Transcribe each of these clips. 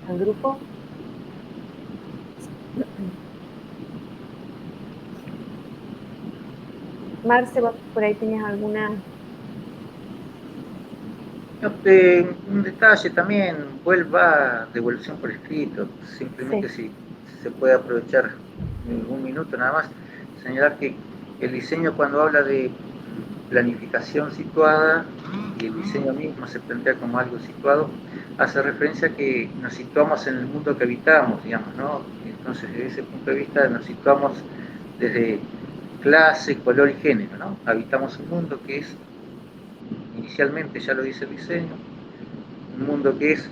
al grupo. Marce, vos por ahí tenías alguna... Un detalle también, vuelva devolución por escrito, simplemente Sí. si se puede aprovechar un minuto nada más, señalar que el diseño cuando habla de planificación situada y el diseño mismo se plantea como algo situado, hace referencia a que nos situamos en el mundo que habitamos, digamos, ¿no? Entonces, desde ese punto de vista nos situamos desde clase, color y género, ¿no? Habitamos un mundo que es, inicialmente ya lo dice el diseño, un mundo que es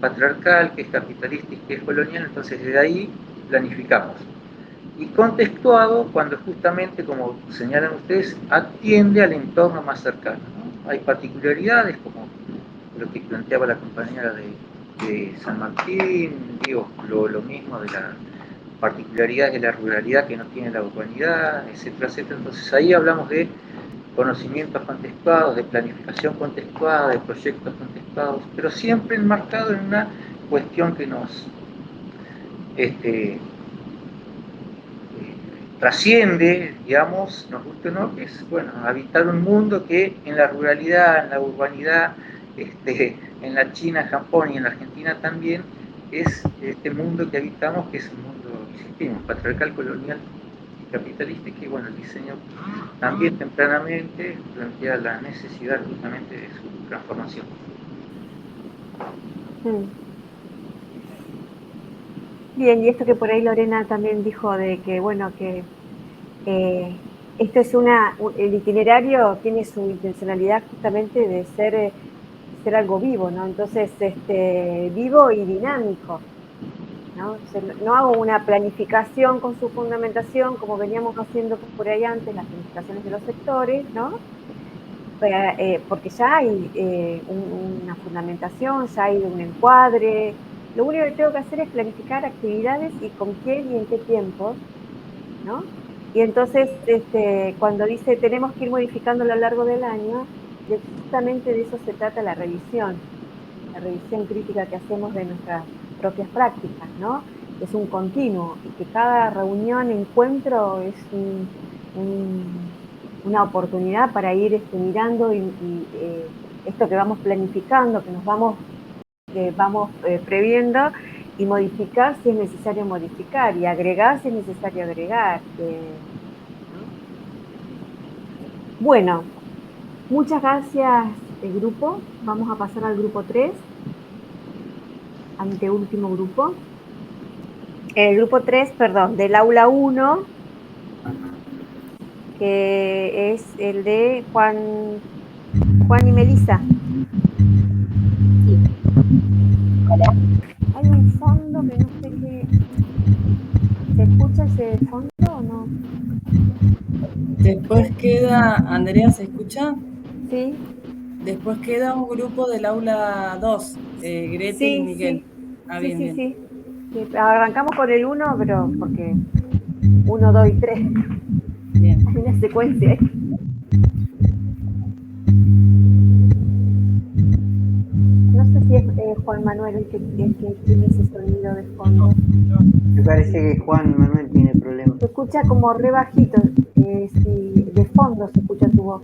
patriarcal, que es capitalista y que es colonial, entonces desde ahí planificamos. Y contextuado cuando justamente, como señalan ustedes, atiende al entorno más cercano, ¿no? Hay particularidades como lo que planteaba la compañera de San Martín, digo, lo mismo de la particularidad de la ruralidad que no tiene la urbanidad, etcétera, etcétera. Entonces ahí hablamos de conocimientos contextuados, de planificación contextuada, de proyectos contextuados, pero siempre enmarcado en una cuestión que nos trasciende, digamos, nos guste o no, que es, bueno, habitar un mundo que en la ruralidad, en la urbanidad, en la China, Japón y en la Argentina también, es este mundo que habitamos, que es un mundo, insistimos, patriarcal, colonial y capitalista, y que, bueno, el diseño también tempranamente plantea la necesidad justamente de su transformación. Mm. Bien, y esto que por ahí Lorena también dijo de que, bueno, que esto es el itinerario tiene su intencionalidad justamente de ser algo vivo, ¿no? Entonces, vivo y dinámico, ¿no? O sea, no hago una planificación con su fundamentación como veníamos haciendo por ahí antes, las planificaciones de los sectores, ¿no? Porque ya hay una fundamentación, ya hay un encuadre. Lo único que tengo que hacer es planificar actividades y con quién y en qué tiempos, ¿no? Y entonces, cuando dice tenemos que ir modificando a lo largo del año, justamente de eso se trata la revisión crítica que hacemos de nuestras propias prácticas, ¿no? Es un continuo y que cada reunión, encuentro es una oportunidad para ir mirando y esto que vamos planificando, que nos vamos previendo y modificar si es necesario modificar y agregar si es necesario agregar. ¿No? Bueno, muchas gracias, grupo. Vamos a pasar al grupo 3, anteúltimo grupo. El grupo 3, perdón, del aula 1, que es el de Juan y Melissa. Sí. Hola. Hay un fondo que no sé qué. ¿Se escucha ese fondo o no? Después queda, Andrea, ¿se escucha? Sí, Después queda un grupo del aula 2, Gretel y sí, Miguel. sí, Ah, sí, bien, sí, bien. sí. Sí, arrancamos con el 1, pero porque 1, 2 y 3. Bien. Hay una secuencia ahí. No sé si es Juan Manuel el que tiene ese sonido de fondo. Me parece que Juan Manuel tiene problemas. Se escucha como re bajito, si de fondo se escucha tu voz.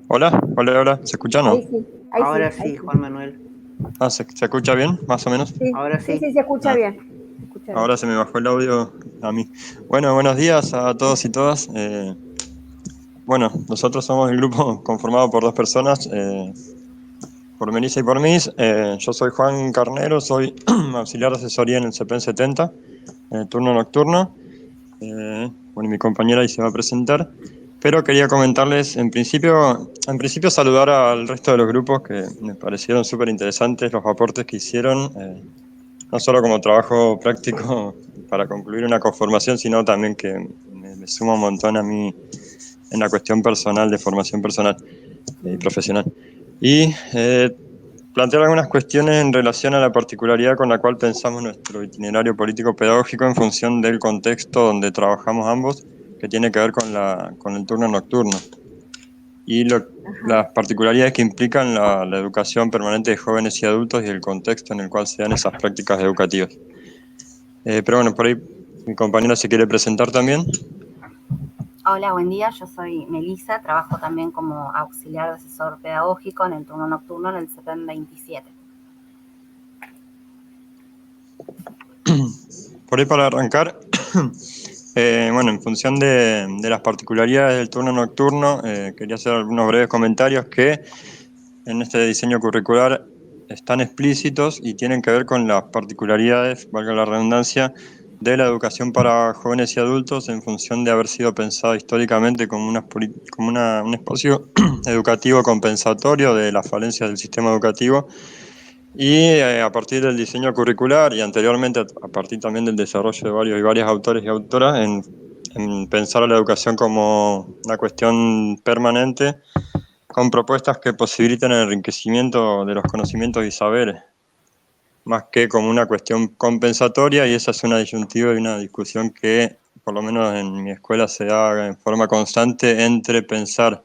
Hola, hola, hola. ¿Se escucha o Ahí no? sí, ahí Ahora sí, ahí sí, sí. Juan Manuel. Ah, ¿se escucha bien? Más o menos. Sí, Ahora sí, sí. sí, se escucha Ah, bien. Se escucha bien. ahora se me bajó el audio a mí. Bueno, buenos días a todos y todas. Bueno, nosotros somos el grupo conformado por dos personas, por Melissa y por mí. Yo soy Juan Carnero, soy auxiliar de asesoría en el CPN 70, en el turno nocturno. Bueno, mi compañera ahí se va a presentar. Pero quería comentarles, en principio saludar al resto de los grupos que me parecieron súper interesantes los aportes que hicieron, no solo como trabajo práctico para concluir una conformación, sino también que me suma un montón a mí en la cuestión personal, de formación personal y profesional. Y plantear algunas cuestiones en relación a la particularidad con la cual pensamos nuestro itinerario político-pedagógico en función del contexto donde trabajamos ambos, que tiene que ver con el turno nocturno. y las particularidades que implican la educación permanente de jóvenes y adultos y el contexto en el cual se dan esas prácticas educativas. Pero bueno, por ahí mi compañera se quiere presentar también. Hola, buen día. Yo soy Melissa, trabajo también como auxiliar de asesor pedagógico en el turno nocturno en el CEPEN 27. Por ahí para arrancar, bueno, en función de las particularidades del turno nocturno, quería hacer algunos breves comentarios que en este diseño curricular están explícitos y tienen que ver con las particularidades, valga la redundancia, de la educación para jóvenes y adultos en función de haber sido pensado históricamente como un espacio educativo compensatorio de las falencias del sistema educativo y a partir del diseño curricular y anteriormente a partir también del desarrollo de varios y varias autores y autoras en pensar a la educación como una cuestión permanente con propuestas que posibiliten el enriquecimiento de los conocimientos y saberes, más que como una cuestión compensatoria, y esa es una disyuntiva y una discusión que, por lo menos en mi escuela, se da en forma constante entre pensar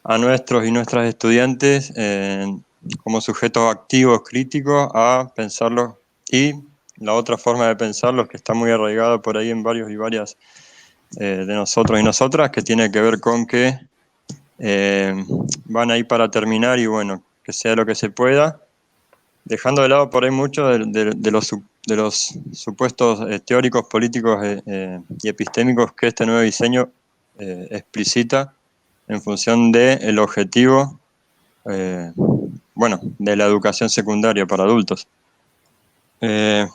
a nuestros y nuestras estudiantes como sujetos activos, críticos, a pensarlos, y la otra forma de pensarlos, que está muy arraigada por ahí en varios y varias de nosotros y nosotras, que tiene que ver con que van ahí para terminar y bueno, que sea lo que se pueda, dejando de lado por ahí mucho de los supuestos teóricos, políticos y epistémicos que este nuevo diseño explicita en función del objetivo bueno, de la educación secundaria para adultos.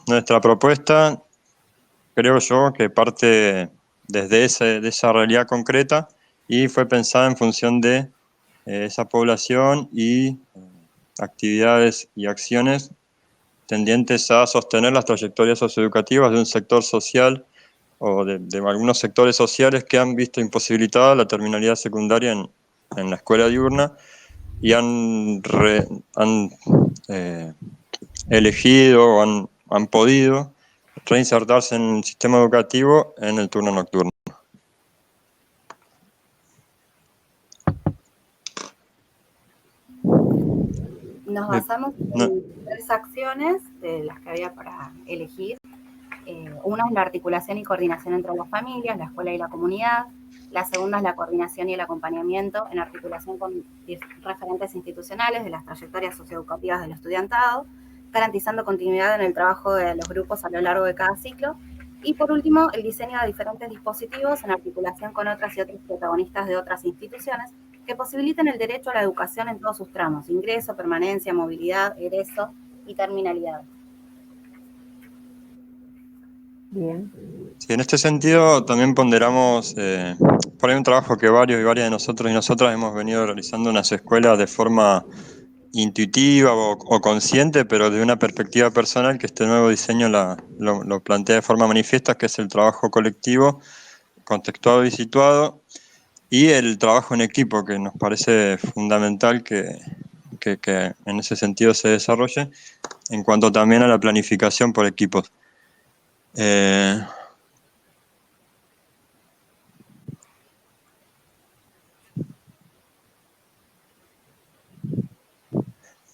Nuestra propuesta, creo yo, que parte desde de esa realidad concreta y fue pensada en función de esa población y actividades y acciones tendientes a sostener las trayectorias socioeducativas de un sector social o de algunos sectores sociales que han visto imposibilitada la terminalidad secundaria en la escuela diurna y han elegido o han podido reinsertarse en el sistema educativo en el turno nocturno. Nos basamos en 3 acciones de las que había para elegir. Una es la articulación y coordinación entre las familias, la escuela y la comunidad. La segunda es la coordinación y el acompañamiento en articulación con referentes institucionales de las trayectorias socioeducativas del estudiantado, garantizando continuidad en el trabajo de los grupos a lo largo de cada ciclo. Y por último, el diseño de diferentes dispositivos en articulación con otras y otros protagonistas de otras instituciones que posibiliten el derecho a la educación en todos sus tramos: ingreso, permanencia, movilidad, egreso y terminalidad. Bien. Sí, en este sentido también ponderamos por ahí un trabajo que varios y varias de nosotros y nosotras hemos venido realizando en las escuelas de forma intuitiva o consciente, pero de una perspectiva personal, que este nuevo diseño lo plantea de forma manifiesta, que es el trabajo colectivo, contextuado y situado, y el trabajo en equipo, que nos parece fundamental que en ese sentido se desarrolle, en cuanto también a la planificación por equipos.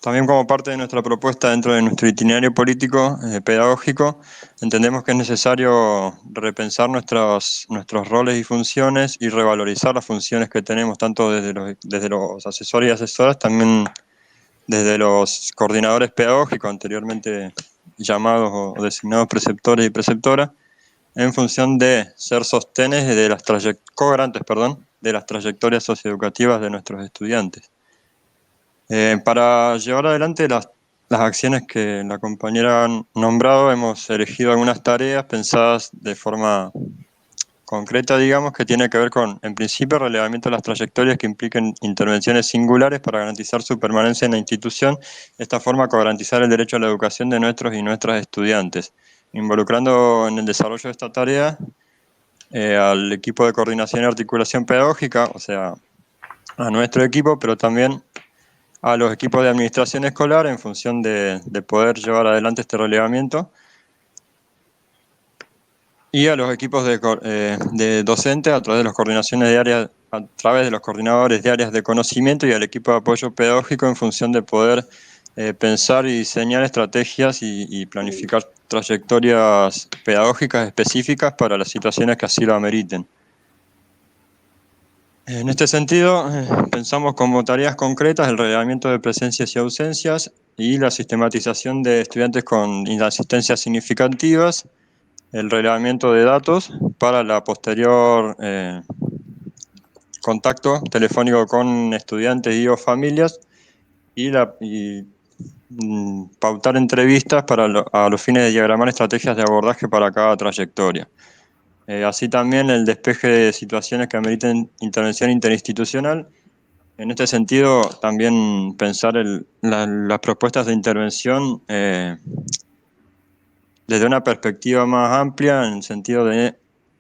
También, como parte de nuestra propuesta dentro de nuestro itinerario político pedagógico, entendemos que es necesario repensar nuestros roles y funciones y revalorizar las funciones que tenemos, tanto desde los asesores y asesoras, también desde los coordinadores pedagógicos, anteriormente llamados o designados preceptores y preceptoras, en función de ser sostenes de las co-garantes, de las trayectorias socioeducativas de nuestros estudiantes. Para llevar adelante las acciones que la compañera ha nombrado, hemos elegido algunas tareas pensadas de forma concreta, digamos, que tiene que ver con, en principio, el relevamiento de las trayectorias que impliquen intervenciones singulares para garantizar su permanencia en la institución, de esta forma garantizar el derecho a la educación de nuestros y nuestras estudiantes, involucrando en el desarrollo de esta tarea al equipo de coordinación y articulación pedagógica, o sea, a nuestro equipo, pero también a los equipos de administración escolar en función de poder llevar adelante este relevamiento, y a los equipos de docentes a través de las coordinaciones de área a través de los coordinadores de áreas de conocimiento y al equipo de apoyo pedagógico en función de poder pensar y diseñar estrategias y planificar trayectorias pedagógicas específicas para las situaciones que así lo ameriten. En este sentido, pensamos como tareas concretas el relevamiento de presencias y ausencias y la sistematización de estudiantes con inasistencias significativas, el relevamiento de datos para la posterior contacto telefónico con estudiantes y o familias y pautar entrevistas a los fines de diagramar estrategias de abordaje para cada trayectoria. Así también el despeje de situaciones que ameriten intervención interinstitucional. En este sentido, también pensar las propuestas de intervención desde una perspectiva más amplia, en el sentido de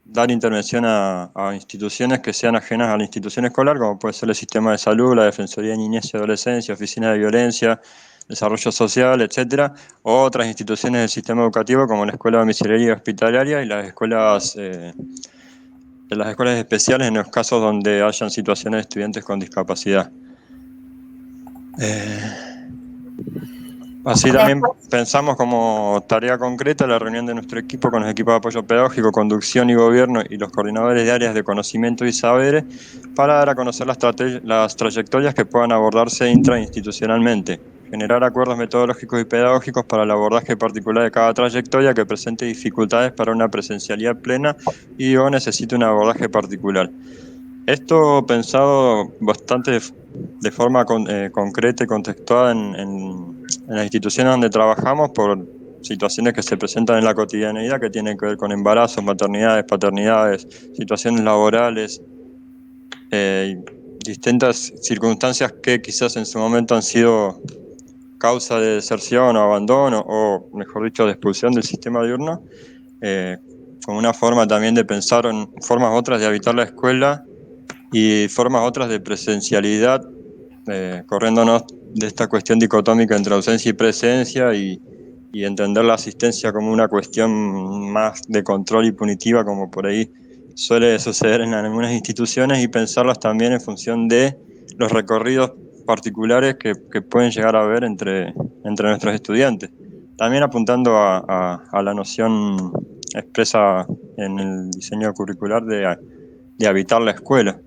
dar intervención a instituciones que sean ajenas a la institución escolar, como puede ser el sistema de salud, la Defensoría de Niñez y Adolescencia, Oficina de Violencia, Desarrollo Social, etcétera, o otras instituciones del sistema educativo como la Escuela Domiciliaria y Hospitalaria y las escuelas especiales en los casos donde hayan situaciones de estudiantes con discapacidad. Así también pensamos como tarea concreta la reunión de nuestro equipo con los equipos de apoyo pedagógico, conducción y gobierno y los coordinadores de áreas de conocimiento y saberes para dar a conocer las trayectorias que puedan abordarse intrainstitucionalmente, generar acuerdos metodológicos y pedagógicos para el abordaje particular de cada trayectoria que presente dificultades para una presencialidad plena y o necesite un abordaje particular. Esto pensado bastante de forma concreta y contextuada en las instituciones donde trabajamos por situaciones que se presentan en la cotidianeidad que tienen que ver con embarazos, maternidades, paternidades, situaciones laborales, distintas circunstancias que quizás en su momento han sido causa de deserción o abandono o, mejor dicho, de expulsión del sistema diurno, como una forma también de pensar en formas otras de habitar la escuela y formas otras de presencialidad, corriéndonos de esta cuestión dicotómica entre ausencia y presencia y entender la asistencia como una cuestión más de control y punitiva, como por ahí suele suceder en algunas instituciones, y pensarlas también en función de los recorridos particulares que pueden llegar a haber entre nuestros estudiantes. También apuntando a la noción expresa en el diseño curricular de habitar la escuela.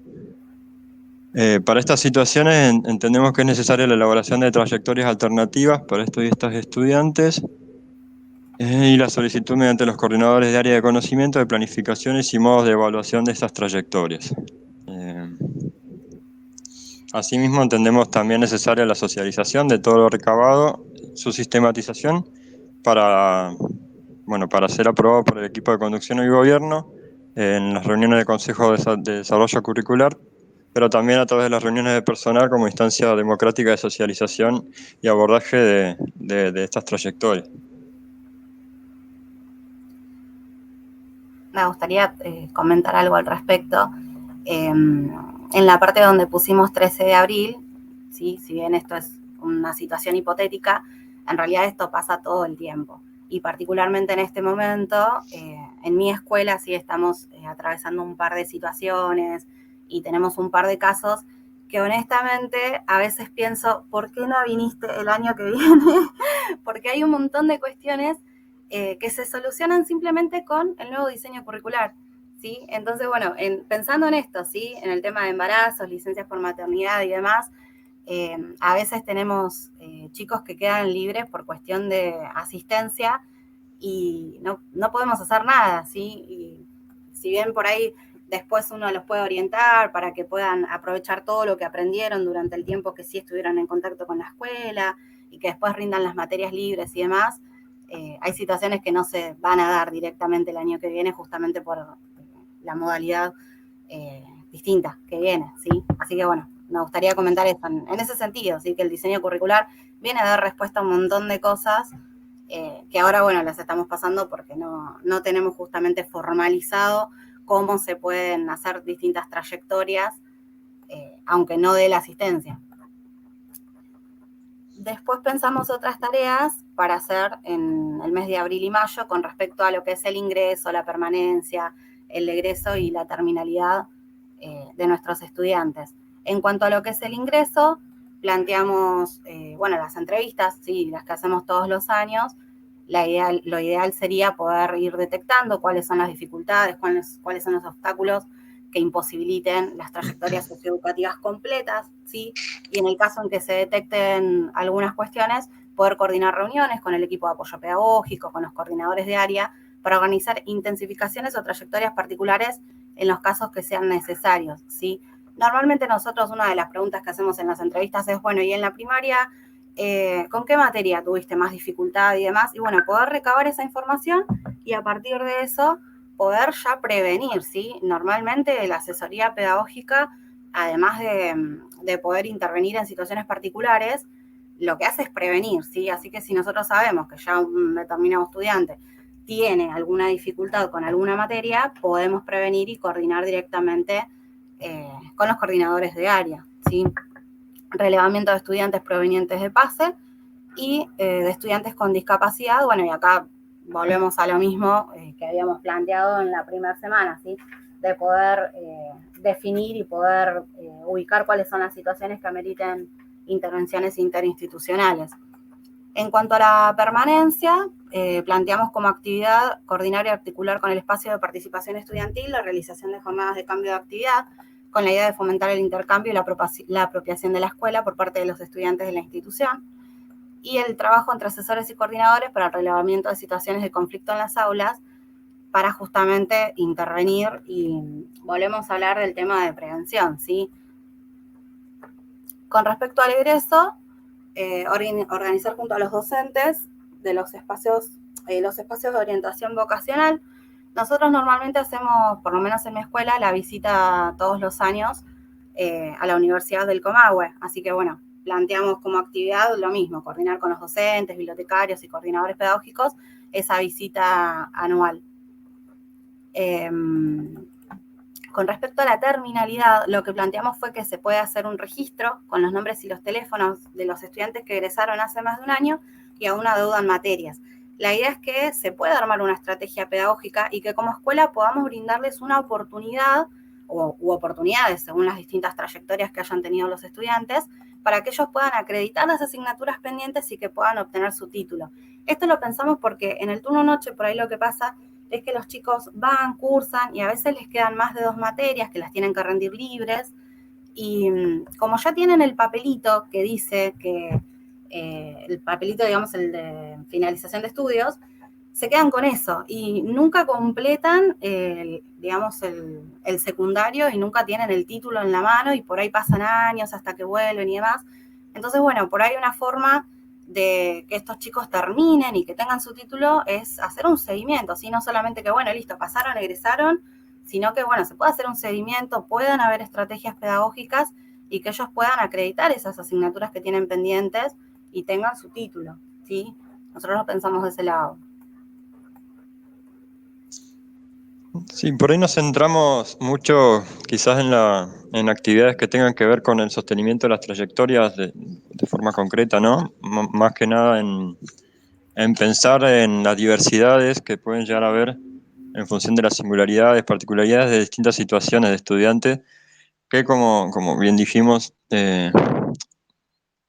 Para estas situaciones entendemos que es necesaria la elaboración de trayectorias alternativas para estos y estas estudiantes y la solicitud mediante los coordinadores de área de conocimiento de planificaciones y modos de evaluación de estas trayectorias. Asimismo, entendemos también necesaria la socialización de todo lo recabado, su sistematización para ser aprobado por el equipo de conducción y gobierno en las reuniones de Consejo de Desarrollo Curricular, pero también a través de las reuniones de personal como instancia democrática de socialización y abordaje de estas trayectorias. Me gustaría comentar algo al respecto. En la parte donde pusimos 13 de abril, ¿sí? Si bien esto es una situación hipotética, en realidad esto pasa todo el tiempo. Y particularmente en este momento, en mi escuela sí estamos atravesando un par de situaciones y tenemos un par de casos que honestamente a veces pienso, ¿por qué no viniste el año que viene? Porque hay un montón de cuestiones que se solucionan simplemente con el nuevo diseño curricular, ¿sí? Entonces, bueno, pensando en esto, ¿sí? En el tema de embarazos, licencias por maternidad y demás, a veces tenemos chicos que quedan libres por cuestión de asistencia y no podemos hacer nada, ¿sí? Y si bien por ahí después uno los puede orientar para que puedan aprovechar todo lo que aprendieron durante el tiempo que sí estuvieron en contacto con la escuela y que después rindan las materias libres y demás, hay situaciones que no se van a dar directamente el año que viene justamente por la modalidad distinta que viene, ¿sí? Así que bueno, me gustaría comentar esto en ese sentido, ¿sí? Que el diseño curricular viene a dar respuesta a un montón de cosas que ahora, bueno, las estamos pasando porque no tenemos justamente formalizado cómo se pueden hacer distintas trayectorias, aunque no dé la asistencia. Después pensamos otras tareas para hacer en el mes de abril y mayo con respecto a lo que es el ingreso, la permanencia, el egreso y la terminalidad de nuestros estudiantes. En cuanto a lo que es el ingreso, planteamos, las entrevistas, sí, las que hacemos todos los años. Lo ideal sería poder ir detectando cuáles son las dificultades, cuáles son los obstáculos que imposibiliten las trayectorias socioeducativas completas, ¿sí? Y en el caso en que se detecten algunas cuestiones, poder coordinar reuniones con el equipo de apoyo pedagógico, con los coordinadores de área, para organizar intensificaciones o trayectorias particulares en los casos que sean necesarios, ¿sí? Normalmente nosotros, una de las preguntas que hacemos en las entrevistas es, bueno, ¿y en la primaria con qué materia tuviste más dificultad y demás? Y bueno, poder recabar esa información y a partir de eso poder ya prevenir, ¿sí? Normalmente la asesoría pedagógica, además de poder intervenir en situaciones particulares, lo que hace es prevenir, ¿sí? Así que si nosotros sabemos que ya un determinado estudiante tiene alguna dificultad con alguna materia, podemos prevenir y coordinar directamente con los coordinadores de área, ¿sí? Relevamiento de estudiantes provenientes de PASE y de estudiantes con discapacidad. Bueno, y acá volvemos a lo mismo que habíamos planteado en la primera semana, ¿sí? De poder definir y poder ubicar cuáles son las situaciones que ameriten intervenciones interinstitucionales. En cuanto a la permanencia, planteamos como actividad coordinar y articular con el espacio de participación estudiantil la realización de jornadas de cambio de actividad, con la idea de fomentar el intercambio y la apropiación de la escuela por parte de los estudiantes de la institución, y el trabajo entre asesores y coordinadores para el relevamiento de situaciones de conflicto en las aulas, para justamente intervenir, y volvemos a hablar del tema de prevención, ¿sí? Con respecto al egreso, organizar junto a los docentes de los espacios de orientación vocacional. Nosotros normalmente hacemos, por lo menos en mi escuela, la visita todos los años a la Universidad del Comahue. Así que, bueno, planteamos como actividad lo mismo, coordinar con los docentes, bibliotecarios y coordinadores pedagógicos esa visita anual. Con respecto a la terminalidad, lo que planteamos fue que se puede hacer un registro con los nombres y los teléfonos de los estudiantes que egresaron hace más de un año y aún adeudan materias. La idea es que se pueda armar una estrategia pedagógica y que como escuela podamos brindarles una oportunidad u oportunidades según las distintas trayectorias que hayan tenido los estudiantes para que ellos puedan acreditar las asignaturas pendientes y que puedan obtener su título. Esto lo pensamos porque en el turno noche por ahí lo que pasa es que los chicos van, cursan y a veces les quedan más de 2 materias que las tienen que rendir libres, y como ya tienen el papelito que dice que el papelito, digamos, el de finalización de estudios, se quedan con eso y nunca completan, digamos, el secundario y nunca tienen el título en la mano y por ahí pasan años hasta que vuelven y demás. Entonces, bueno, por ahí una forma de que estos chicos terminen y que tengan su título es hacer un seguimiento, ¿sí? No solamente que, bueno, listo, pasaron, egresaron, sino que, bueno, se puede hacer un seguimiento, puedan haber estrategias pedagógicas y que ellos puedan acreditar esas asignaturas que tienen pendientes y tengan su título, ¿sí? Nosotros lo pensamos de ese lado. Sí, por ahí nos centramos mucho quizás en actividades que tengan que ver con el sostenimiento de las trayectorias de forma concreta, ¿no? Más que nada en pensar en las diversidades que pueden llegar a haber en función de las singularidades, particularidades de distintas situaciones de estudiantes, que como bien dijimos,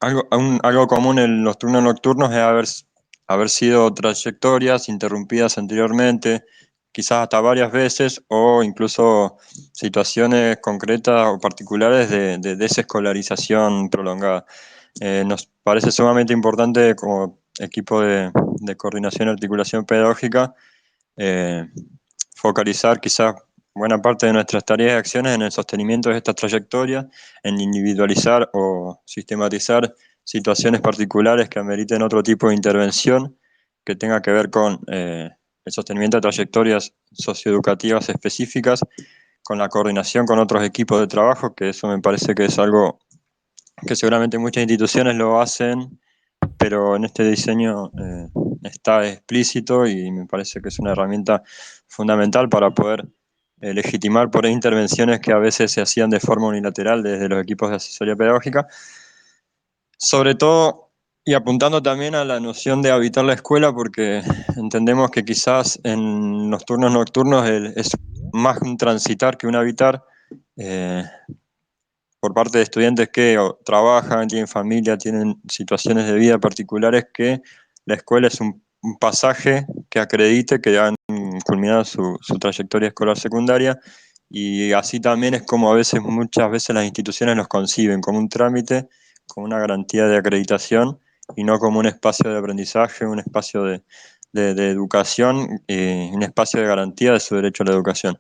algo común en los turnos nocturnos es haber sido trayectorias interrumpidas anteriormente, quizás hasta varias veces, o incluso situaciones concretas o particulares de desescolarización prolongada. Nos parece sumamente importante como equipo de coordinación y articulación pedagógica focalizar quizás buena parte de nuestras tareas y acciones en el sostenimiento de estas trayectorias, en individualizar o sistematizar situaciones particulares que ameriten otro tipo de intervención que tenga que ver con el sostenimiento de trayectorias socioeducativas específicas, con la coordinación con otros equipos de trabajo, que eso me parece que es algo que seguramente muchas instituciones lo hacen, pero en este diseño está explícito y me parece que es una herramienta fundamental para poder legitimar por ahí intervenciones que a veces se hacían de forma unilateral desde los equipos de asesoría pedagógica. Sobre todo, y apuntando también a la noción de habitar la escuela, porque entendemos que quizás en los turnos nocturnos es más un transitar que un habitar, por parte de estudiantes que trabajan, tienen familia, tienen situaciones de vida particulares, que la escuela es un pasaje que acredite que han culminado su trayectoria escolar secundaria, y así también es como muchas veces las instituciones los conciben, como un trámite, como una garantía de acreditación, y no como un espacio de aprendizaje, un espacio de educación, un espacio de garantía de su derecho a la educación.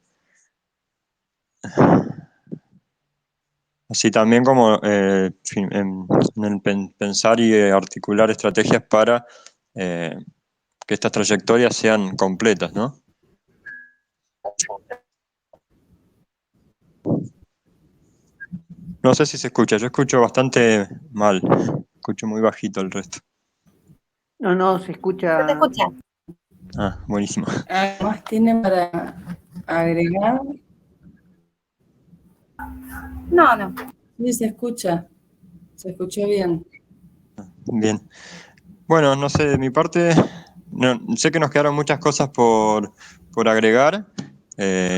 Así también como en el pensar y articular estrategias para que estas trayectorias sean completas, ¿no? No sé si se escucha, yo escucho bastante mal, escucho muy bajito el resto. No, se ¿Se te escucha. escucha? Ah, buenísimo. ¿Algo más tienen para agregar? No. Sí, se escucha. Se escuchó bien. Bien. Bueno, no sé, de mi parte, sé que nos quedaron muchas cosas por agregar.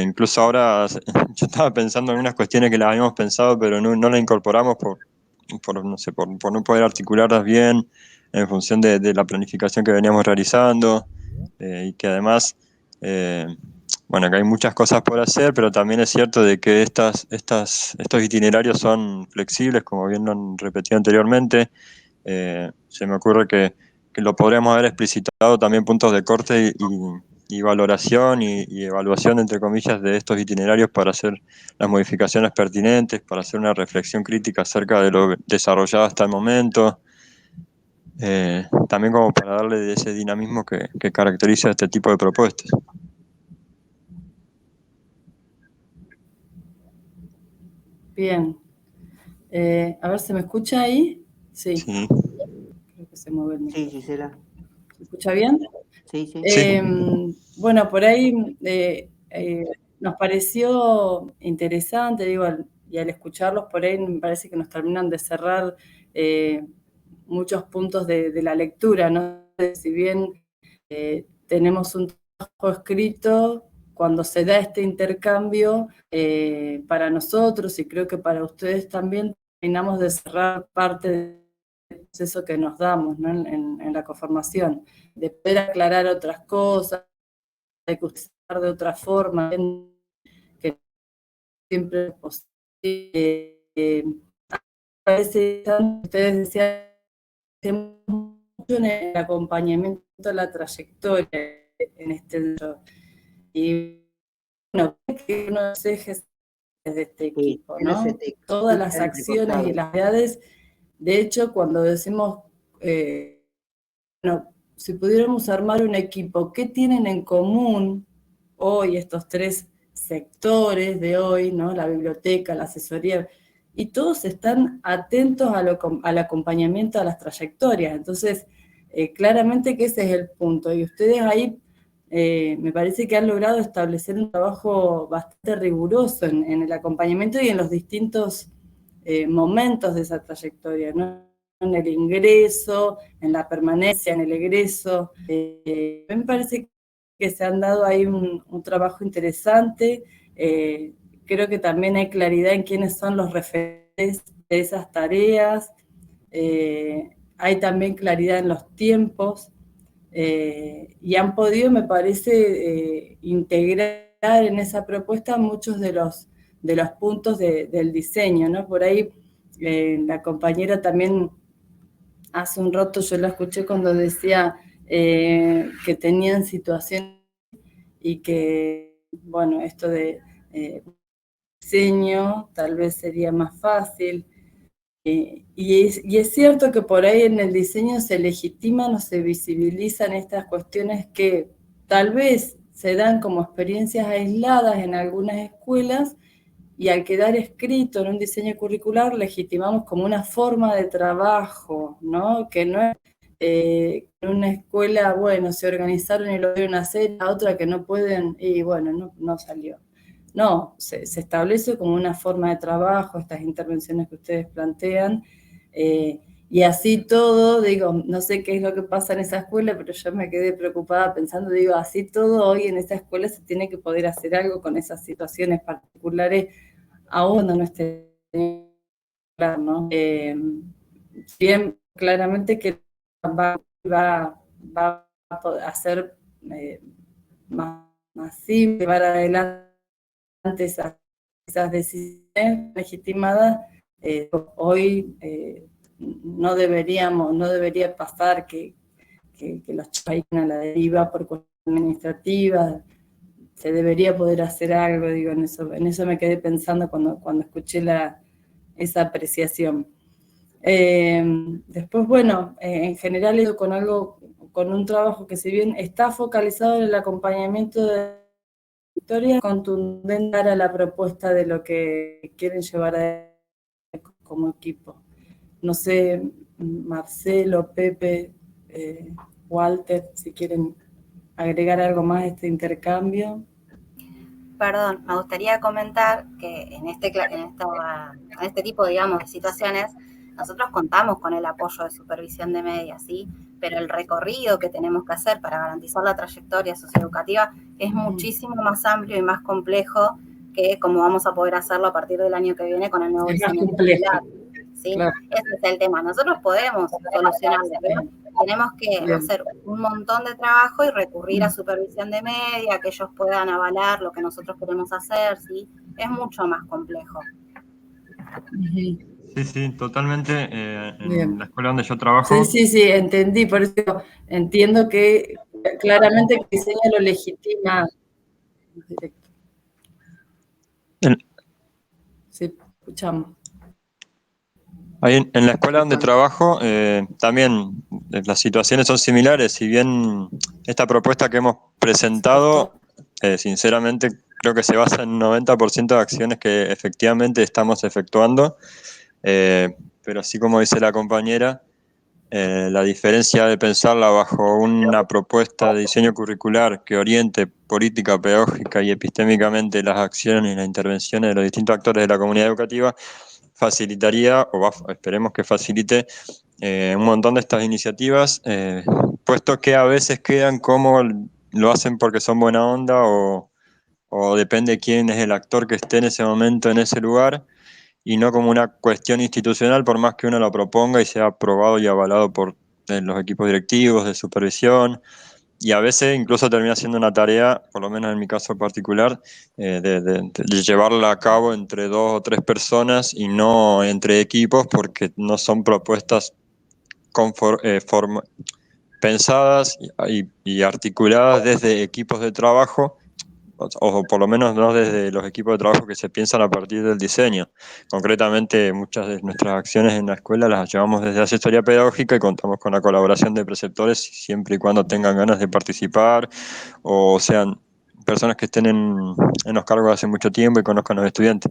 Incluso ahora yo estaba pensando en unas cuestiones que las habíamos pensado, pero no las incorporamos no sé, por no poder articularlas bien en función de la planificación que veníamos realizando, y que además, bueno, que hay muchas cosas por hacer, pero también es cierto de que estos itinerarios son flexibles, como bien lo han repetido anteriormente. Se me ocurre que lo podríamos haber explicitado también puntos de corte y valoración y evaluación, entre comillas, de estos itinerarios para hacer las modificaciones pertinentes, para hacer una reflexión crítica acerca de lo desarrollado hasta el momento, también como para darle ese dinamismo que caracteriza este tipo de propuestas. Bien. A ver, ¿se me escucha ahí? Sí. Sí. Creo que se mueve el micrófono. Sí, Gisela. ¿Se escucha bien? Sí. Bueno, por ahí nos pareció interesante, digo, y al escucharlos por ahí me parece que nos terminan de cerrar muchos puntos de la lectura, ¿no? Si bien tenemos un trabajo escrito, cuando se da este intercambio, para nosotros y creo que para ustedes también, terminamos de cerrar parte del proceso que nos damos, ¿no? en la conformación, de poder aclarar otras cosas, de usar de otra forma, que siempre es posible. A veces ustedes decían mucho en el acompañamiento de la trayectoria en este y bueno, que uno de los ejes de este equipo, ¿no? Todas las acciones y las realidades. De hecho, cuando decimos, bueno, si pudiéramos armar un equipo, ¿qué tienen en común hoy estos tres sectores de hoy, ¿no? La biblioteca, la asesoría, y todos están atentos al acompañamiento a las trayectorias. Entonces, claramente que ese es el punto. Y ustedes ahí me parece que han logrado establecer un trabajo bastante riguroso en el acompañamiento y en los distintos momentos de esa trayectoria, ¿no? En el ingreso, en la permanencia, en el egreso. Me parece que se han dado ahí un trabajo interesante. Creo que también hay claridad en quiénes son los referentes de esas tareas. Hay también claridad en los tiempos. Y han podido, me parece, integrar en esa propuesta muchos de los puntos del diseño, ¿no? Por ahí la compañera también hace un rato yo la escuché cuando decía que tenían situaciones y que, bueno, esto de diseño tal vez sería más fácil. Y es cierto que por ahí en el diseño se legitiman o se visibilizan estas cuestiones que tal vez se dan como experiencias aisladas en algunas escuelas, y al quedar escrito en un diseño curricular legitimamos como una forma de trabajo, ¿no? Que no es en una escuela, bueno, se organizaron y lo dieron a hacer, a otra que no pueden, y bueno, no salió. No, se establece como una forma de trabajo, estas intervenciones que ustedes plantean, y así todo, digo, no sé qué es lo que pasa en esa escuela, pero yo me quedé preocupada pensando, digo, así todo hoy en esa escuela se tiene que poder hacer algo con esas situaciones particulares aún cuando no esté claro, ¿no? Bien, claramente que va a ser más simple llevar adelante esas decisiones legitimadas. Hoy no debería pasar que los chicos vayan a la deriva por cuestiones administrativas. Se debería poder hacer algo, digo, en eso me quedé pensando cuando escuché esa apreciación. Después, bueno, en general he ido con un trabajo que si bien está focalizado en el acompañamiento de historia, contundente a la propuesta de lo que quieren llevar adelante como equipo. No sé, Marcelo, Pepe, Walter, si quieren agregar algo más a este intercambio. Perdón, me gustaría comentar que en este tipo, digamos, de situaciones, nosotros contamos con el apoyo de supervisión de media, ¿sí? Pero el recorrido que tenemos que hacer para garantizar la trayectoria socioeducativa es muchísimo más amplio y más complejo que como vamos a poder hacerlo a partir del año que viene con el nuevo diseño curricular, ¿sí? Claro. Ese es el tema. Nosotros podemos solucionarlo, pero tenemos que hacer un montón de trabajo y recurrir a supervisión de media, que ellos puedan avalar lo que nosotros queremos hacer, ¿sí? Es mucho más complejo. Sí, totalmente. Bien. En la escuela donde yo trabajo. Sí, entendí. Por eso entiendo que claramente el diseño lo legitima. Sí, escuchamos. Ahí en la escuela donde trabajo también las situaciones son similares. Si bien esta propuesta que hemos presentado, sinceramente creo que se basa en 90% de acciones que efectivamente estamos efectuando, pero así como dice la compañera, la diferencia de pensarla bajo una propuesta de diseño curricular que oriente política, pedagógica y epistémicamente las acciones y las intervenciones de los distintos actores de la comunidad educativa facilitaría, esperemos que facilite, un montón de estas iniciativas, puesto que a veces quedan como lo hacen porque son buena onda o depende quién es el actor que esté en ese momento en ese lugar, y no como una cuestión institucional, por más que uno lo proponga y sea aprobado y avalado por los equipos directivos de supervisión, y a veces incluso termina siendo una tarea, por lo menos en mi caso particular, de llevarla a cabo entre 2 o 3 personas y no entre equipos, porque no son propuestas pensadas y articuladas desde equipos de trabajo, o por lo menos no desde los equipos de trabajo que se piensan a partir del diseño. Concretamente, muchas de nuestras acciones en la escuela las llevamos desde asesoría pedagógica y contamos con la colaboración de preceptores siempre y cuando tengan ganas de participar o sean personas que estén en los cargos hace mucho tiempo y conozcan a los estudiantes.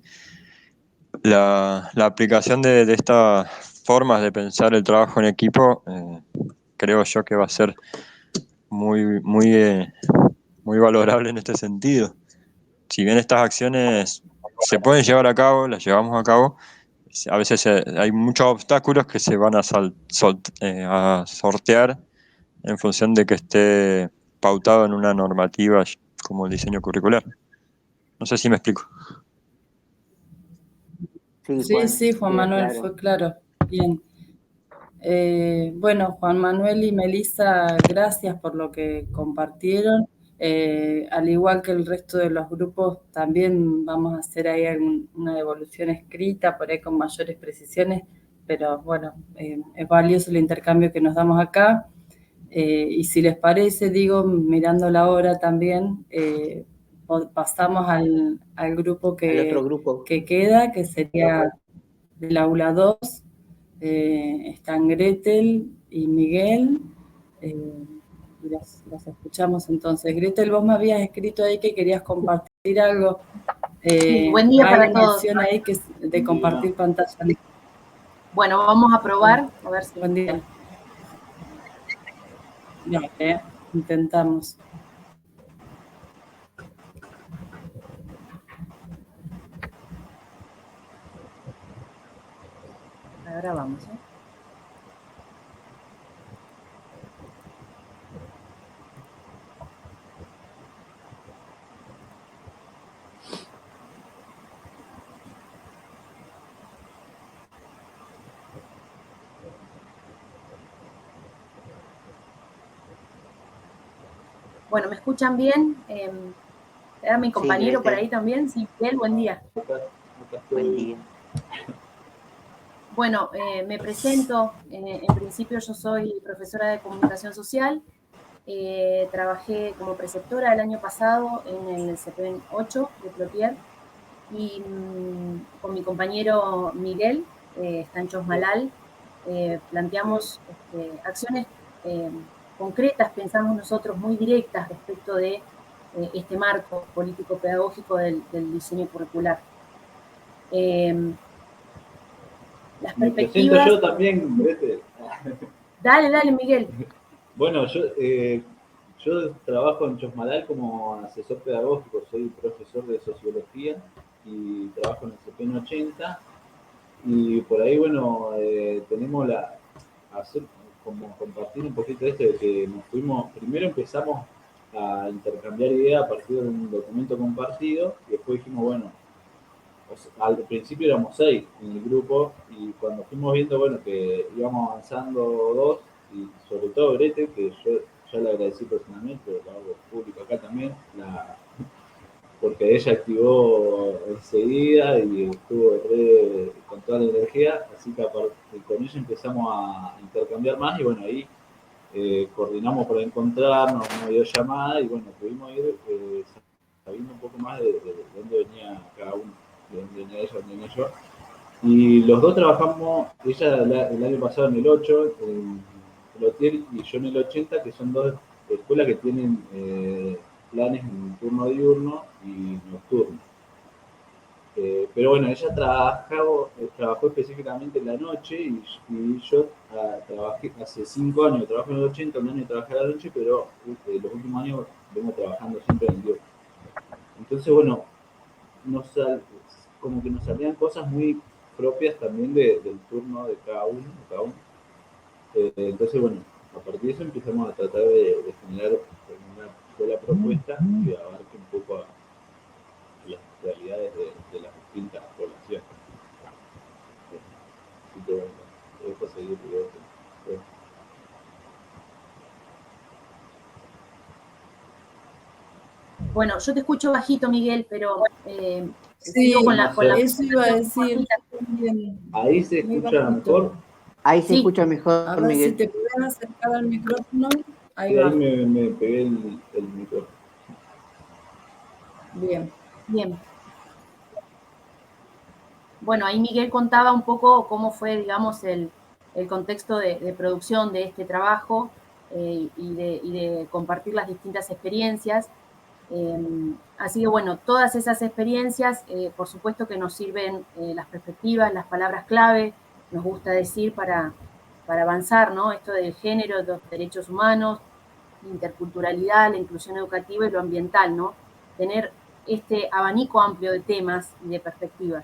La aplicación de estas formas de pensar el trabajo en equipo, creo yo que va a ser muy valorable en este sentido. Si bien estas acciones se pueden llevar a cabo, las llevamos a cabo, a veces hay muchos obstáculos que se van a sortear en función de que esté pautado en una normativa como el diseño curricular. No sé si me explico. Sí, Juan Manuel, fue claro. Bien. Bueno, Juan Manuel y Melissa, gracias por lo que compartieron. Al igual que el resto de los grupos, también vamos a hacer ahí una devolución escrita, por ahí con mayores precisiones, pero bueno, es valioso el intercambio que nos damos acá. Y si les parece, digo, mirando la hora también, pasamos al grupo al otro grupo que queda, que sería del aula 2. Están Gretel y Miguel. Los escuchamos entonces. Gretel, vos me habías escrito ahí que querías compartir algo. Sí, buen día para todos. Hay una opción ahí que es de compartir pantalla. Bueno, vamos a probar. A ver si... Buen día. Bien, intentamos. Ahora vamos, ¿eh? Bueno, ¿me escuchan bien? ¿Era mi compañero por Grete. ahí también? Sí, Miguel, buen día. Buen día. Bueno, me presento. En principio yo soy profesora de comunicación social. Trabajé como preceptora el año pasado en el CEPEN 8 de Plotier y con mi compañero Miguel, está en Chosmalal, planteamos acciones concretas, pensamos nosotros muy directas respecto de este marco político-pedagógico del diseño curricular. Las Me presento perspectivas... yo también, Grete. Dale, Miguel. Bueno, yo trabajo en Chosmalal como asesor pedagógico, soy profesor de sociología y trabajo en el CEPEN 80 y por ahí, bueno, tenemos como compartir un poquito esto de que primero empezamos a intercambiar ideas a partir de un documento compartido y después dijimos, bueno, al principio éramos 6 en el grupo y cuando fuimos viendo, bueno, que íbamos avanzando 2 y sobre todo Grete, que yo ya le agradecí personalmente, pero lo hago público acá también, porque ella activó enseguida y estuvo con toda la energía, así que con ella empezamos a intercambiar más y bueno, ahí coordinamos para encontrarnos, una videollamada y bueno, pudimos ir sabiendo un poco más de dónde venía cada uno, de dónde venía ella, dónde venía yo. Y los dos trabajamos, ella el año pasado en el 8, en Plotier, y yo en el 80, que son dos escuelas que tienen planes en turno diurno y nocturno. Pero bueno, ella trabajó específicamente en la noche y yo trabajé hace 5 años, trabajo en el 80, un año trabajé a la noche, pero los últimos años vengo trabajando siempre en el diurno. Entonces, bueno, como que nos salían cosas muy propias también del turno de cada uno. Entonces, bueno, a partir de eso empezamos a tratar de generar una sola propuesta que abarque un poco a las realidades de las distintas poblaciones. Así que bueno, dejo seguir. Bueno, yo te escucho bajito, Miguel, pero sí, sigo con la eso iba a decir. Ahí se escucha mejor. Ahí se escucha mejor, A ver Miguel. si te puedes acercar al micrófono. Ahí y va. ahí me pegué el micrófono. Bien. Bueno, ahí Miguel contaba un poco cómo fue, digamos, el contexto de producción de este trabajo y de compartir las distintas experiencias. Así que bueno, todas esas experiencias, por supuesto que nos sirven las perspectivas, las palabras clave, nos gusta decir para avanzar, ¿no? Esto del género, los derechos humanos, la interculturalidad, la inclusión educativa y lo ambiental, ¿no? Tener este abanico amplio de temas y de perspectivas.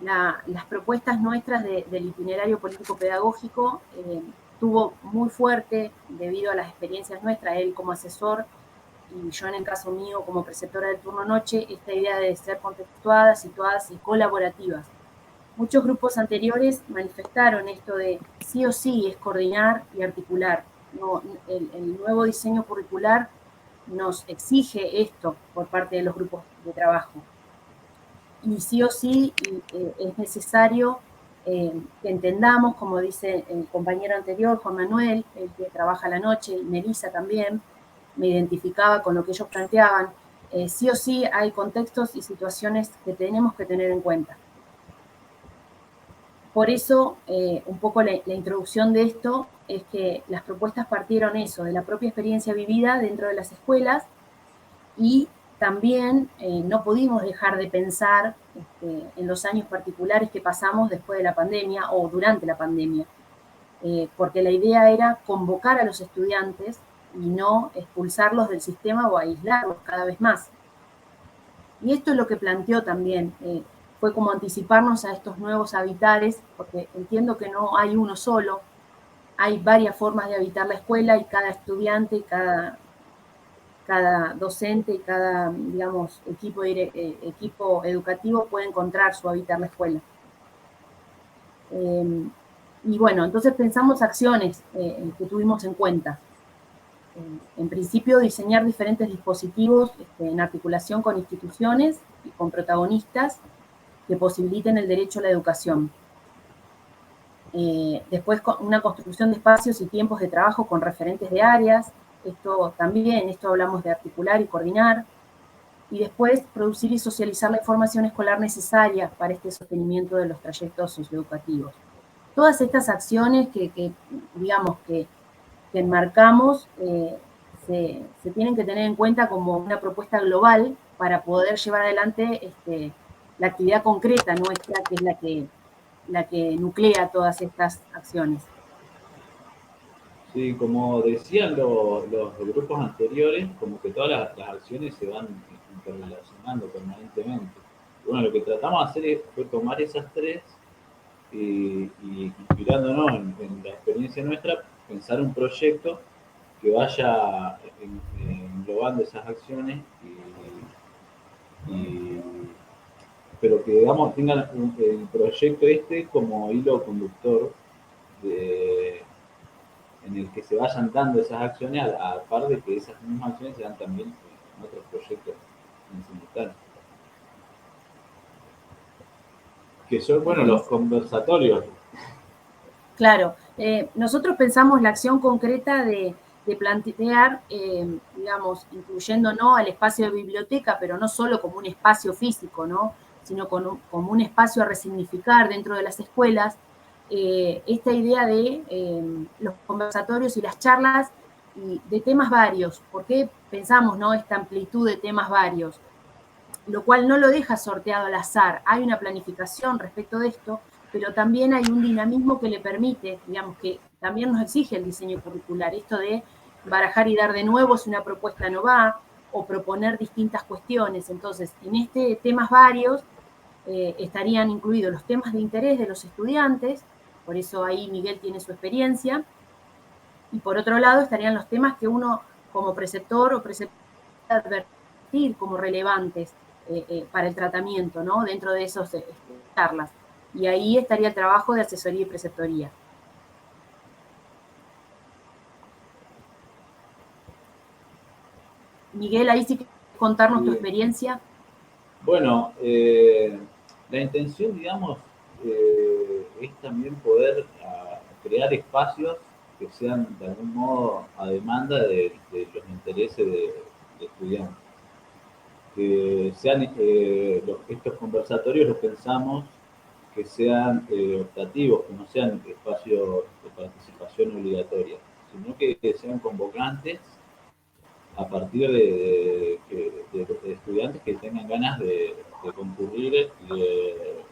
Las propuestas nuestras del itinerario político-pedagógico tuvo muy fuerte, debido a las experiencias nuestras, él como asesor y yo en el caso mío como preceptora del turno noche, esta idea de ser contextuadas, situadas y colaborativas. Muchos grupos anteriores manifestaron esto de sí o sí es coordinar y articular. No, el nuevo diseño curricular nos exige esto por parte de los grupos de trabajo. Y sí o sí es necesario que entendamos, como dice el compañero anterior, Juan Manuel, el que trabaja a la noche, y Melissa también, me identificaba con lo que ellos planteaban, sí o sí hay contextos y situaciones que tenemos que tener en cuenta. Por eso, un poco la introducción de esto es que las propuestas partieron eso, de la propia experiencia vivida dentro de las escuelas y también no pudimos dejar de pensar en los años particulares que pasamos después de la pandemia o durante la pandemia, porque la idea era convocar a los estudiantes y no expulsarlos del sistema o aislarlos cada vez más. Y esto es lo que planteó también, fue como anticiparnos a estos nuevos habitares, porque entiendo que no hay uno solo, hay varias formas de habitar la escuela y cada estudiante y cada docente y cada, digamos, equipo educativo puede encontrar su habitar la escuela. Y bueno, entonces pensamos acciones que tuvimos en cuenta. en principio, diseñar diferentes dispositivos en articulación con instituciones y con protagonistas que posibiliten el derecho a la educación. Después, una construcción de espacios y tiempos de trabajo con referentes de áreas. Esto hablamos de articular y coordinar. Y después, producir y socializar la información escolar necesaria para este sostenimiento de los trayectos socioeducativos. Todas estas acciones que enmarcamos se tienen que tener en cuenta como una propuesta global para poder llevar adelante la actividad concreta nuestra, que es la que nuclea todas estas acciones. Sí, como decían los grupos anteriores, como que todas las acciones se van interrelacionando permanentemente. Bueno, lo que tratamos de hacer fue tomar esas tres y inspirándonos en la experiencia nuestra, pensar un proyecto que vaya englobando esas acciones pero que, digamos, tengan el proyecto como hilo conductor en el que se vayan dando esas acciones, a par de que esas mismas acciones se dan también en otros proyectos en simultáneo. Que son, bueno, los conversatorios. Claro, nosotros pensamos la acción concreta de plantear, digamos, incluyendo ¿no? al espacio de biblioteca, pero no solo como un espacio físico, ¿no? Sino como un espacio a resignificar dentro de las escuelas, esta idea de los conversatorios y las charlas y de temas varios. ¿Por qué pensamos ¿no? esta amplitud de temas varios? Lo cual no lo deja sorteado al azar. Hay una planificación respecto de esto, pero también hay un dinamismo que le permite, digamos, que también nos exige el diseño curricular, esto de barajar y dar de nuevo si una propuesta no va, o proponer distintas cuestiones. Entonces, en temas varios estarían incluidos los temas de interés de los estudiantes, por eso ahí Miguel tiene su experiencia, y por otro lado estarían los temas que uno como preceptor o preceptora advertir como relevantes para el tratamiento, ¿no? Dentro de esas charlas. Y ahí estaría el trabajo de asesoría y preceptoría. Miguel, ahí sí que contarnos tu experiencia. Bueno, la intención, digamos, es también poder crear espacios que sean de algún modo a demanda de los intereses de estudiantes. Que sean estos conversatorios, los pensamos que sean optativos, que no sean espacios de participación obligatoria, sino que sean convocantes a partir de estudiantes que tengan ganas de concurrir y de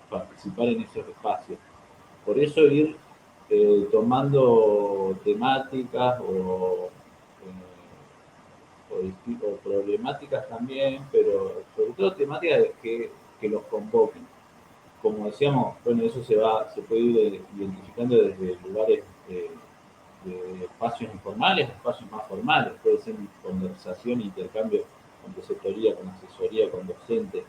participar en esos espacios. Por eso ir tomando temáticas o problemáticas también, pero sobre todo temáticas que los convoquen. Como decíamos, bueno, eso se puede ir identificando desde lugares de espacios informales a espacios más formales. Puede ser conversación, intercambio con preceptoría, con asesoría, con docentes,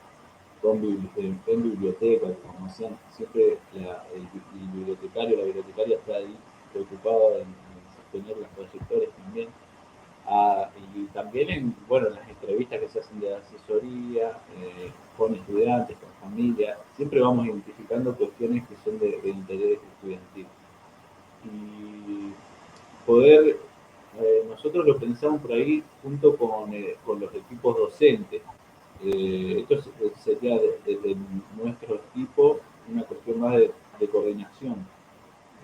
en biblioteca, como decían, siempre el bibliotecario, la bibliotecaria está ahí preocupado en sostener las trayectorias también. Y también en las entrevistas que se hacen de asesoría con estudiantes, con familias, siempre vamos identificando cuestiones que son de interés estudiantil. Y poder, nosotros lo pensamos por ahí junto con los equipos docentes. Esto sería desde nuestro equipo una cuestión más de coordinación.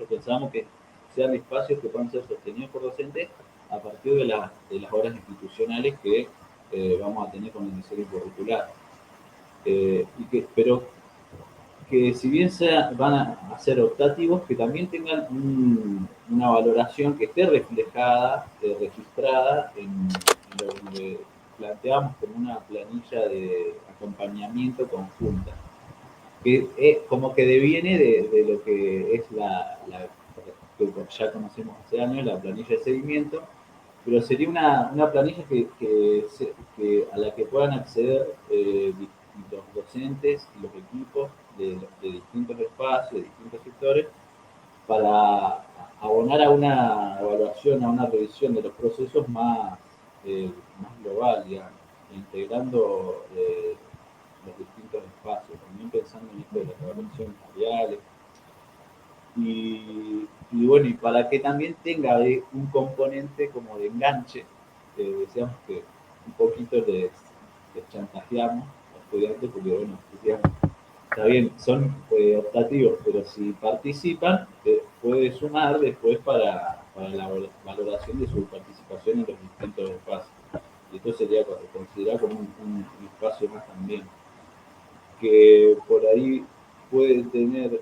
Lo pensamos que sean espacios que puedan ser sostenidos por docentes a partir de las horas institucionales que vamos a tener con el diseño curricular. Pero que si bien van a ser optativos, que también tengan una valoración que esté reflejada, registrada en lo que planteamos como una planilla de acompañamiento conjunta, que como que deviene de lo que es que ya conocemos hace años, la planilla de seguimiento, pero sería una planilla a la que puedan acceder los docentes y los equipos de distintos espacios, de distintos sectores, para abonar a una evaluación evaluación, a una revisión de los procesos más global, digamos, integrando los distintos espacios, también pensando en esto de las evaluaciones salariales. Y bueno, y para que también tenga un componente como de enganche, decíamos que un poquito les chantajeamos a los estudiantes, porque bueno, decíamos, está bien, son optativos, pero si participan, puede sumar después para la valoración de su participación en los distintos espacios. Y esto sería considerado como un espacio más también, que por ahí puede tener,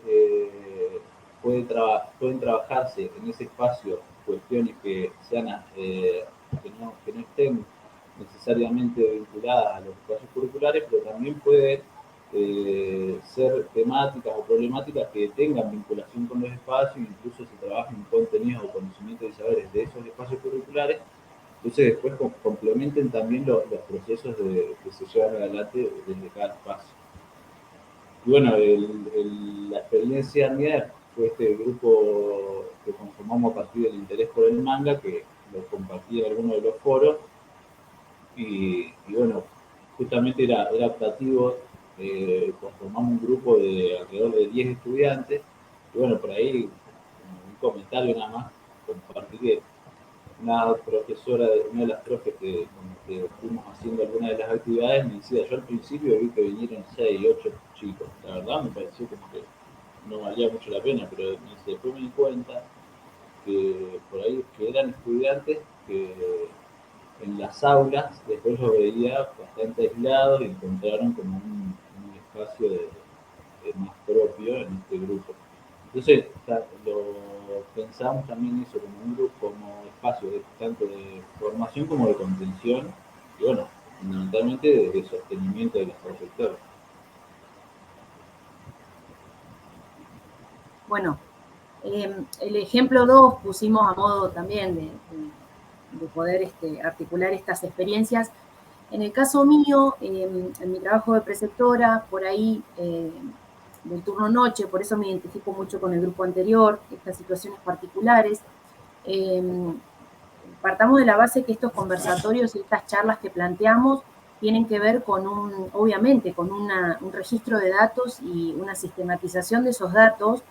pueden trabajarse en ese espacio cuestiones que sean que no estén necesariamente vinculadas a los espacios curriculares, pero también pueden ser temáticas o problemáticas que tengan vinculación con los espacios, incluso se trabajen contenidos o conocimientos y saberes de esos espacios curriculares. Entonces después complementen también los procesos que se llevan adelante desde cada espacio. Y bueno, la experiencia mía fue este grupo que conformamos a partir del interés por el manga, que lo compartí en algunos de los foros, y bueno, justamente era optativo, conformamos un grupo de alrededor de 10 estudiantes, y bueno, por ahí, un comentario nada más, compartí que una profesora, una de las profes con las que fuimos haciendo algunas de las actividades, me decía, yo al principio vi que vinieron 6, 8 chicos, la verdad me pareció como que no valía mucho la pena, pero después me di cuenta que por ahí que eran estudiantes que en las aulas después los veía bastante aislados y encontraron como un espacio más propio en este grupo. Entonces lo pensamos también eso como un grupo, como espacio tanto de formación como de contención y bueno, fundamentalmente de sostenimiento de las trayectorias. Bueno, el ejemplo 2 pusimos a modo también de poder articular estas experiencias. En el caso mío, en mi trabajo de preceptora, por ahí del turno noche, por eso me identifico mucho con el grupo anterior, estas situaciones particulares. Partamos de la base que estos conversatorios y estas charlas que planteamos tienen que ver con obviamente, con un registro de datos y una sistematización de esos datos,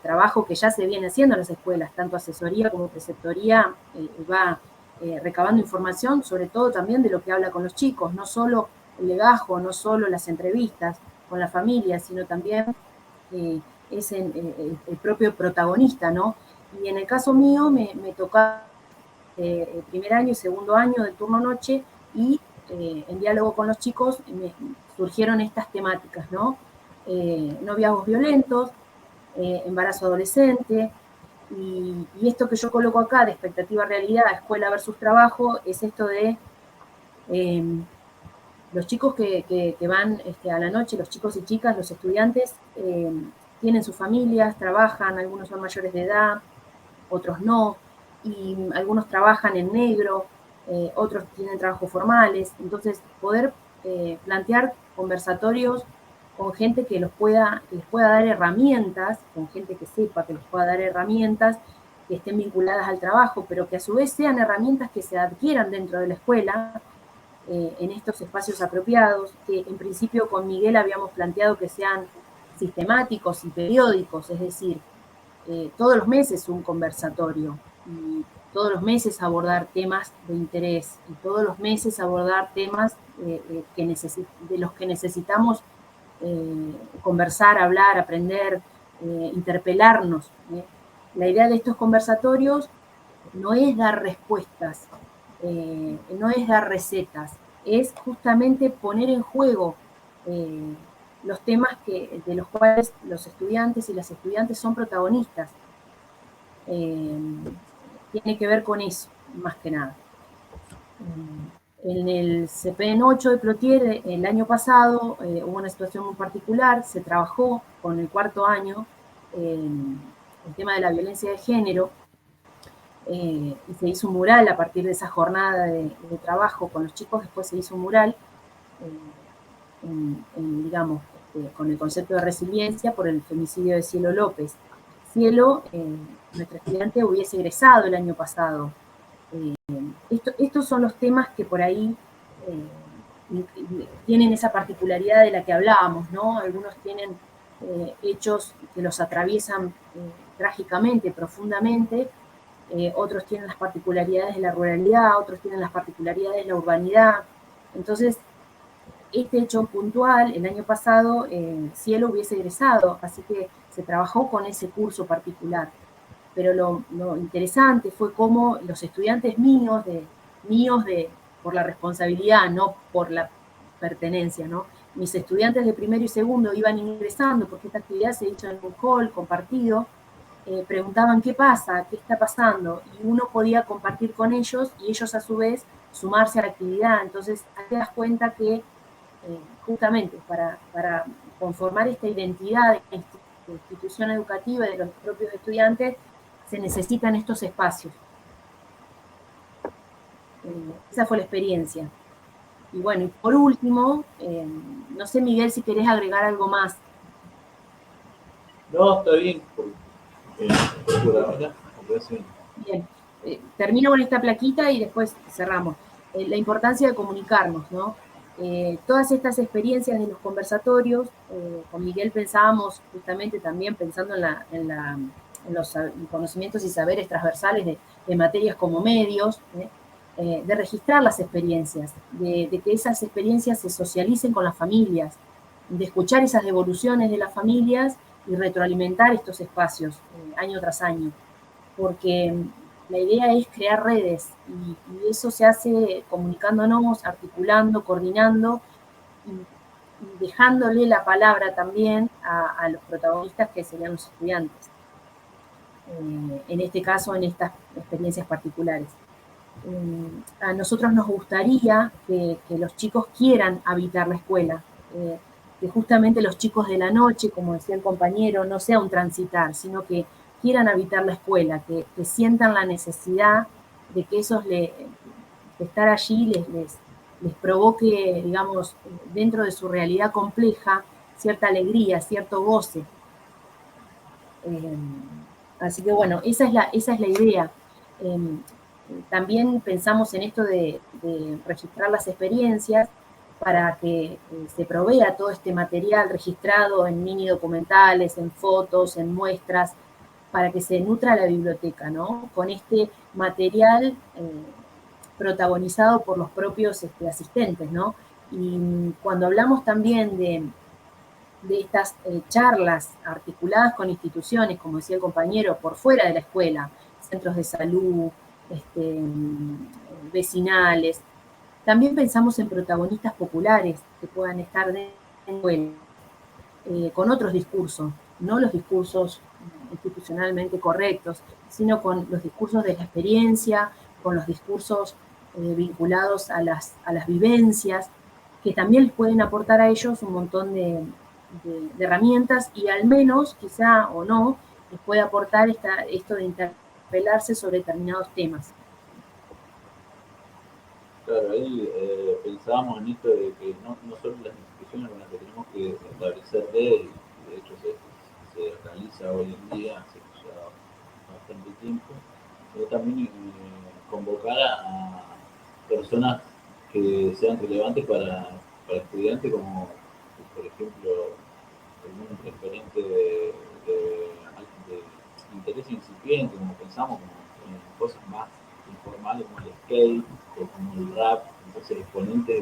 trabajo que ya se viene haciendo en las escuelas, tanto asesoría como preceptoría va recabando información, sobre todo también de lo que habla con los chicos, no solo el legajo, no solo las entrevistas con la familia, sino también es el propio protagonista, ¿no? Y en el caso mío me tocaba el primer año y segundo año del turno noche y en diálogo con los chicos me surgieron estas temáticas, ¿no? Noviazgos violentos, embarazo adolescente, y esto que yo coloco acá de expectativa realidad, escuela versus trabajo, es esto de los chicos que van a la noche, los chicos y chicas, los estudiantes, tienen sus familias, trabajan, algunos son mayores de edad, otros no, y algunos trabajan en negro, otros tienen trabajos formales, entonces poder plantear conversatorios con gente que les pueda dar herramientas, con gente que sepa que les pueda dar herramientas que estén vinculadas al trabajo, pero que a su vez sean herramientas que se adquieran dentro de la escuela, en estos espacios apropiados, que en principio con Miguel habíamos planteado que sean sistemáticos y periódicos, es decir, todos los meses un conversatorio, y todos los meses abordar temas de interés, y todos los meses abordar temas de los que necesitamos conversar, hablar, aprender, interpelarnos. La idea de estos conversatorios no es dar respuestas, no es dar recetas, es justamente poner en juego los temas de los cuales los estudiantes y las estudiantes son protagonistas. Tiene que ver con eso, más que nada. En el CPN 8 de Plotier, el año pasado, hubo una situación muy particular, se trabajó con el cuarto año el tema de la violencia de género, y se hizo un mural a partir de esa jornada de trabajo con los chicos. Después se hizo un mural, digamos, con el concepto de resiliencia por el femicidio de Cielo López. Cielo, nuestra estudiante, hubiese egresado el año pasado. Estos son los temas que por ahí tienen esa particularidad de la que hablábamos, ¿no? Algunos tienen hechos que los atraviesan trágicamente, profundamente, otros tienen las particularidades de la ruralidad, otros tienen las particularidades de la urbanidad. Entonces, este hecho puntual, el año pasado, Cielo hubiese egresado, así que se trabajó con ese curso particular. Pero lo interesante fue cómo los estudiantes por la responsabilidad, no por la pertenencia, ¿no? Mis estudiantes de primero y segundo iban ingresando, porque esta actividad se hizo en un hall compartido, preguntaban qué pasa, qué está pasando, y uno podía compartir con ellos, y ellos a su vez sumarse a la actividad. Entonces, ahí te das cuenta que justamente para conformar esta identidad de institución educativa y de los propios estudiantes, se necesitan estos espacios. Esa fue la experiencia. Y bueno, y por último, no sé, Miguel, si querés agregar algo más. No, está bien. Bien, termino con esta plaquita y después cerramos. La importancia de comunicarnos, ¿no? Todas estas experiencias de los conversatorios, con Miguel pensábamos justamente también pensando en los conocimientos y saberes transversales de materias como medios, de registrar las experiencias, de que esas experiencias se socialicen con las familias, de escuchar esas devoluciones de las familias y retroalimentar estos espacios año tras año, porque la idea es crear redes y eso se hace comunicándonos, articulando, coordinando y dejándole la palabra también a los protagonistas que serían los estudiantes, en este caso, en estas experiencias particulares. A nosotros nos gustaría que los chicos quieran habitar la escuela, que justamente los chicos de la noche, como decía el compañero, no sea un transitar, sino que quieran habitar la escuela, que sientan la necesidad de que estar allí les provoque, digamos, dentro de su realidad compleja, cierta alegría, cierto goce. Así que bueno, esa es la idea. También pensamos en esto de registrar las experiencias para que se provea todo este material registrado en mini documentales, en fotos, en muestras, para que se nutra la biblioteca, ¿no? Con este material protagonizado por los propios asistentes, ¿no? Y cuando hablamos también de estas charlas articuladas con instituciones, como decía el compañero, por fuera de la escuela, centros de salud, vecinales. También pensamos en protagonistas populares que puedan estar en la escuela, con otros discursos, no los discursos institucionalmente correctos, sino con los discursos de la experiencia, con los discursos vinculados a las vivencias, que también les pueden aportar a ellos un montón de herramientas y al menos, quizá o no, les puede aportar esto de interpelarse sobre determinados temas. Claro, ahí pensábamos en esto de que no solo las instituciones con las que tenemos que establecer redes, y de hecho se realiza hoy en día, hace ya bastante tiempo, pero también convocar a personas que sean relevantes para estudiantes, como por ejemplo algún referente de interés incipiente, como pensamos, como en cosas más informales como el skate o como el rap, entonces exponentes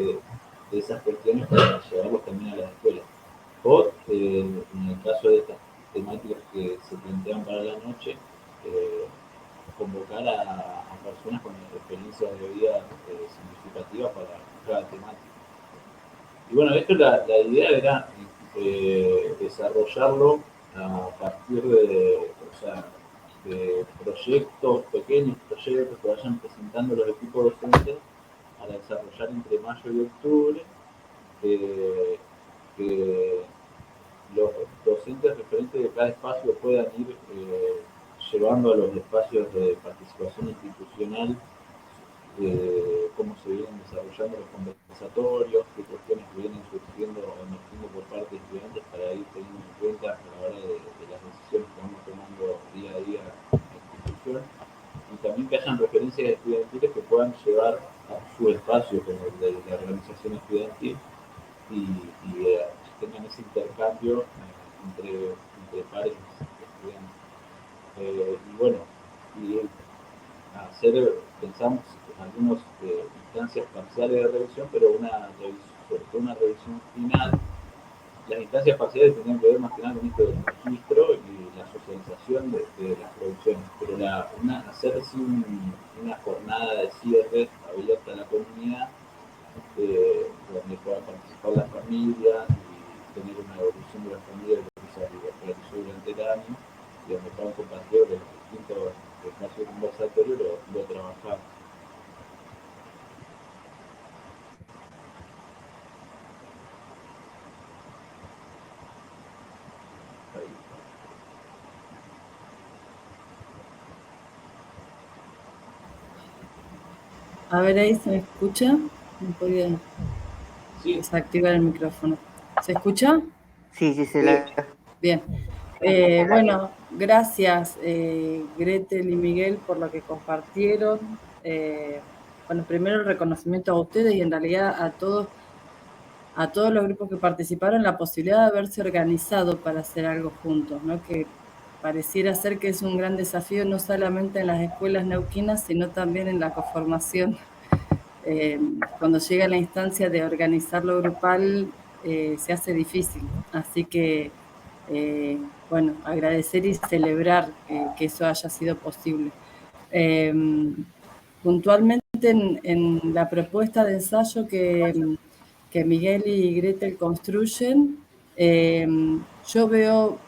de esas cuestiones para llevarlos también a las escuelas. O en el caso de estas temáticas que se plantean para la noche, convocar a personas con experiencias de vida significativas para cada temática. Y bueno, esto la idea era desarrollarlo a partir de proyectos, pequeños proyectos que vayan presentando los equipos docentes para desarrollar entre mayo y octubre, que los docentes referentes de cada espacio puedan ir llevando a los espacios de participación institucional cómo se vienen desarrollando los conversatorios, qué cuestiones vienen surgiendo o emergiendo por parte de estudiantes para ir teniendo en cuenta a la hora de las decisiones que vamos tomando nuestro día a día en la institución, y también que hayan referencias estudiantiles que puedan llevar a su espacio como el de la organización estudiantil y tengan ese intercambio entre pares estudiantes. Y bueno, y pensamos en algunas instancias parciales de revisión, pero sobre todo una revisión final. Las instancias parciales tenían que ver más que nada con esto del registro y la socialización de las producciones, pero hacer así una jornada de cierre abierta a la comunidad, donde pueda participar la familia y tener una evolución de la familia que se realizó durante el año, y donde puedan compartir de los distintos espacios conversatorios lo trabajado. A ver, ahí se me escucha. No podía desactivar el micrófono. ¿Se escucha? Sí, se la... Bien. Bueno, gracias Gretel y Miguel por lo que compartieron. Bueno, primero el reconocimiento a ustedes y en realidad a todos los grupos que participaron, la posibilidad de haberse organizado para hacer algo juntos, ¿no? Que pareciera ser que es un gran desafío no solamente en las escuelas neuquinas, sino también en la conformación. Cuando llega la instancia de organizarlo grupal, se hace difícil. Así que, bueno, agradecer y celebrar que eso haya sido posible. Puntualmente en la propuesta de ensayo que Miguel y Gretel construyen, yo veo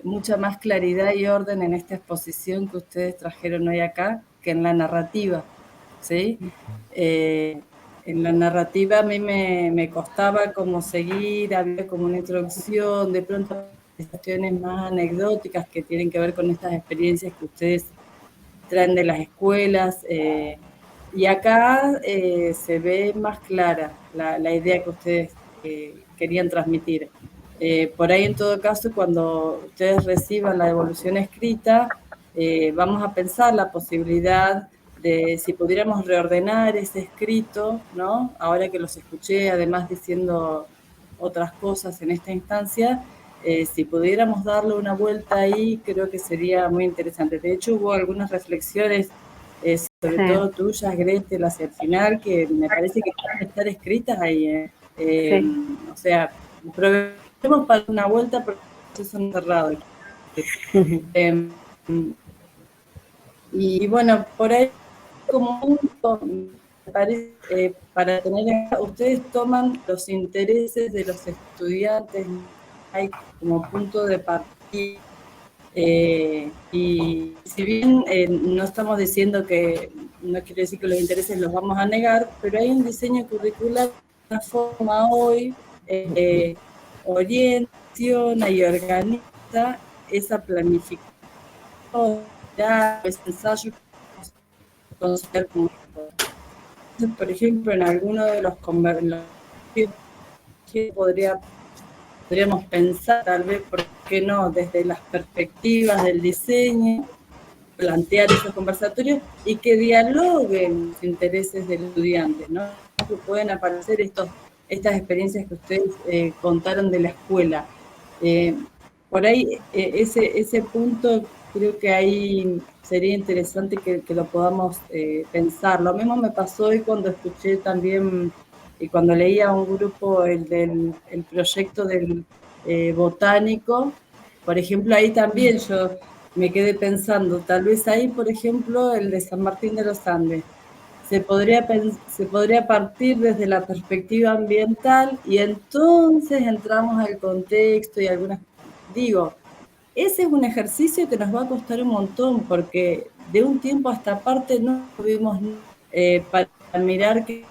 mucha más claridad y orden en esta exposición que ustedes trajeron hoy acá que en la narrativa, ¿sí? En la narrativa a mí me costaba como seguir, había como una introducción, de pronto cuestiones más anecdóticas que tienen que ver con estas experiencias que ustedes traen de las escuelas, y acá se ve más clara la idea que ustedes querían transmitir. Por ahí, en todo caso, cuando ustedes reciban la devolución escrita, vamos a pensar la posibilidad de si pudiéramos reordenar ese escrito, ¿no? Ahora que los escuché, además diciendo otras cosas en esta instancia, si pudiéramos darle una vuelta ahí, creo que sería muy interesante. De hecho, hubo algunas reflexiones, sobre todo tuyas, Gretel, hacia el final, que me parece que pueden estar escritas ahí. O sea, probemos para una vuelta, pero eso no cerrado. Y bueno, por ahí como punto, me parece, para tener, ustedes toman los intereses de los estudiantes hay como punto de partida, y si bien no estamos diciendo que, no quiere decir que los intereses los vamos a negar, pero hay un diseño curricular de una forma hoy orienta y organiza esa planificación, ese ensayo. Por ejemplo, en alguno de los conversatorios que podríamos pensar, tal vez, ¿por qué no?, desde las perspectivas del diseño, plantear esos conversatorios y que dialoguen los intereses del estudiante, ¿no? Que pueden aparecer estas experiencias que ustedes contaron de la escuela. Por ahí, ese punto, creo que ahí sería interesante que lo podamos pensar. Lo mismo me pasó hoy cuando escuché también, y cuando leía a un grupo el proyecto del botánico, por ejemplo, ahí también yo me quedé pensando, tal vez ahí, por ejemplo, el de San Martín de los Andes, se podría partir desde la perspectiva ambiental y entonces entramos al contexto y algunas, digo, ese es un ejercicio que nos va a costar un montón, porque de un tiempo a esta parte no tuvimos para mirar que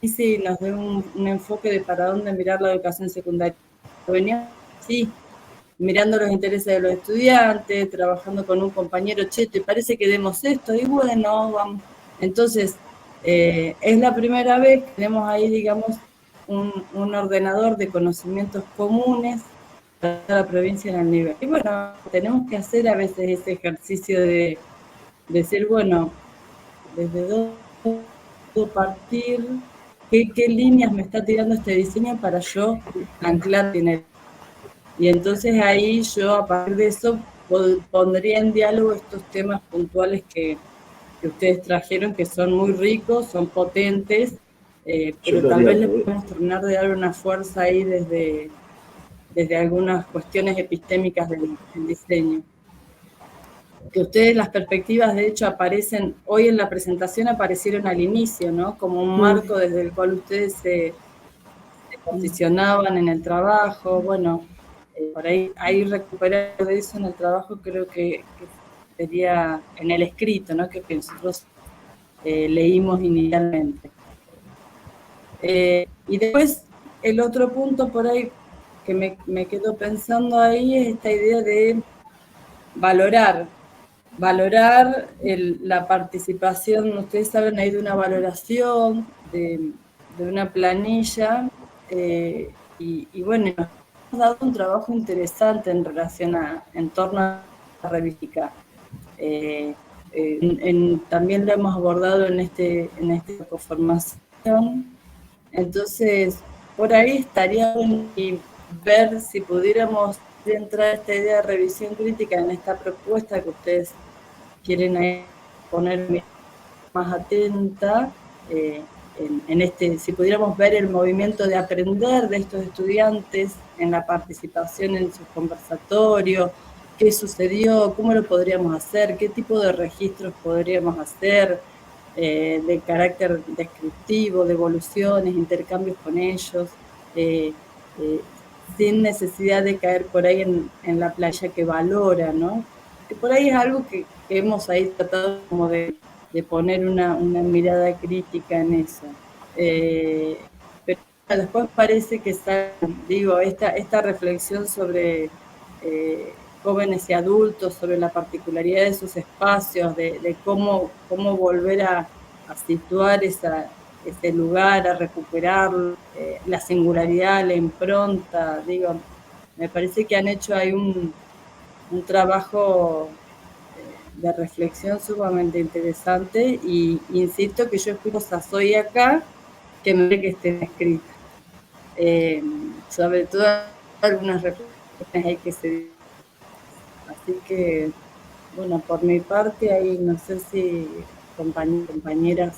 si nos dé un enfoque de para dónde mirar la educación secundaria. Veníamos así, mirando los intereses de los estudiantes, trabajando con un compañero, che, ¿te parece que demos esto? Y bueno, vamos. Entonces, es la primera vez que tenemos ahí, digamos, un ordenador de conocimientos comunes la provincia en el nivel. Y bueno, tenemos que hacer a veces ese ejercicio de decir, bueno, ¿desde dónde puedo partir? ¿Qué líneas me está tirando este diseño para yo anclar en él? Y entonces ahí yo a partir de eso pondría en diálogo estos temas puntuales que ustedes trajeron, que son muy ricos, son potentes, pero tal vez le podemos terminar de dar una fuerza ahí desde algunas cuestiones epistémicas del diseño. Que ustedes, las perspectivas, de hecho, aparecen, hoy en la presentación aparecieron al inicio, ¿no? Como un marco desde el cual ustedes se posicionaban en el trabajo. Bueno, por ahí recuperar de eso en el trabajo creo que sería en el escrito, ¿no? Que nosotros leímos inicialmente. Y después, el otro punto por ahí que me quedo pensando ahí es esta idea de valorar la participación. Ustedes saben ahí de una valoración, de una planilla, y bueno, nos hemos dado un trabajo interesante en relación en torno a la revística. También lo hemos abordado en esta conformación. Entonces, por ahí estaría bueno ver si pudiéramos entrar a esta idea de revisión crítica en esta propuesta que ustedes quieren poner más atenta, si pudiéramos ver el movimiento de aprender de estos estudiantes en la participación en sus conversatorios, qué sucedió, cómo lo podríamos hacer, qué tipo de registros podríamos hacer, de carácter descriptivo, de evoluciones, intercambios con ellos, sin necesidad de caer por ahí en la playa que valora, ¿no? Que por ahí es algo que hemos ahí tratado como de poner una mirada crítica en eso. Pero después parece que esta reflexión sobre jóvenes y adultos, sobre la particularidad de esos espacios, de cómo volver a situar ese lugar, a recuperar la singularidad, la impronta. Me parece que han hecho ahí un trabajo de reflexión sumamente interesante, y insisto que yo escucho cosas hoy acá que me parece que estén escritas. Sobre todo algunas reflexiones hay que seguir. Así que, bueno, por mi parte, ahí no sé si compañeras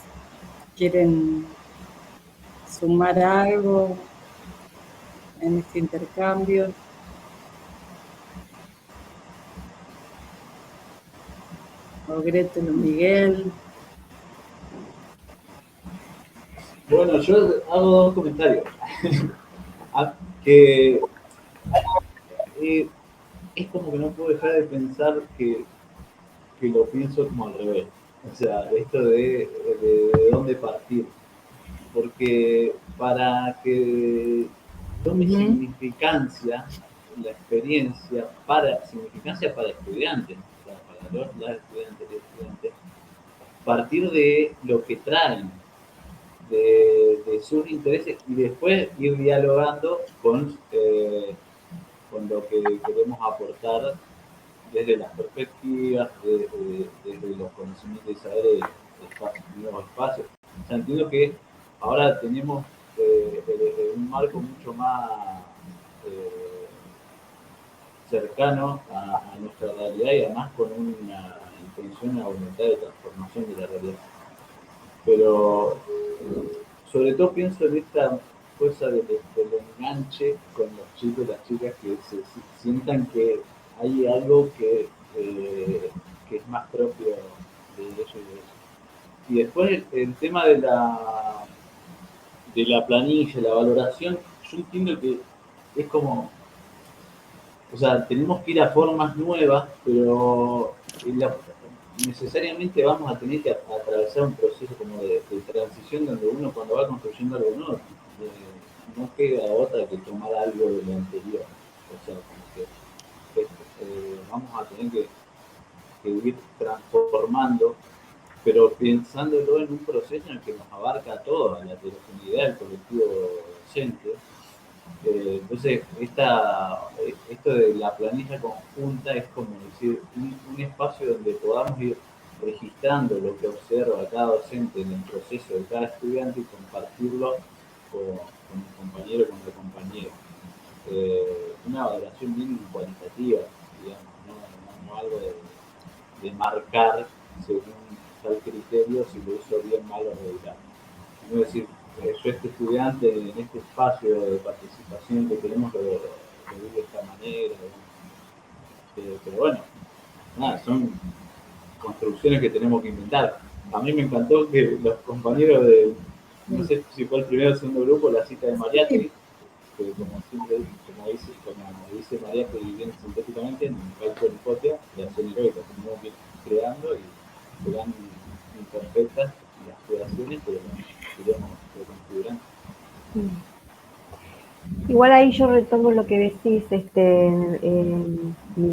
quieren sumar algo en este intercambio. O Gretel o Miguel. Bueno, yo hago dos comentarios. Que es como que no puedo dejar de pensar que lo pienso como al revés. O sea, esto de dónde partir. Porque para que tome significancia la experiencia, significancia para estudiantes, o sea, para los estudiantes y estudiantes, partir de lo que traen, de sus intereses, y después ir dialogando con lo que queremos aportar desde las perspectivas, desde los conocimientos y saberes de nuevos espacios. O sea, entiendo que ahora tenemos un marco mucho más cercano a nuestra realidad, y además con una intención, una voluntad de transformación de la realidad. Pero sobre todo pienso en esta cosa del enganche con los chicos y las chicas, que se sientan que hay algo que es más propio de ellos y de ellos. Y después el tema de la planilla, la valoración, yo entiendo que es como, o sea, tenemos que ir a formas nuevas, pero necesariamente vamos a tener que atravesar un proceso como de transición, donde uno, cuando va construyendo algo nuevo, no queda otra que tomar algo de lo anterior. O sea, como que vamos a tener que ir transformando, pero pensándolo en un proceso en el que nos abarca a todos, a la heterogeneidad del colectivo docente, Entonces, esto de la planilla conjunta es como decir un espacio donde podamos ir registrando lo que observa cada docente en el proceso de cada estudiante y compartirlo con el compañero y con la compañera. Una valoración bien cualitativa, digamos, no algo de marcar según tal criterio si lo hizo bien, mal o regular. Es decir, yo este estudiante en este espacio de participación que tenemos lo vi de esta manera, pero bueno, nada, son construcciones que tenemos que inventar. A mí me encantó que los compañeros no sé si fue el primero o el segundo grupo, la cita de Mariátegui, que como siempre, como dice Mariátegui bien sintéticamente, en el cálculo de hipotea, la acción heroica, tenemos que ir creando y serán imperfectas las creaciones, pero iremos reconfigurando. Igual ahí yo retomo lo que decís,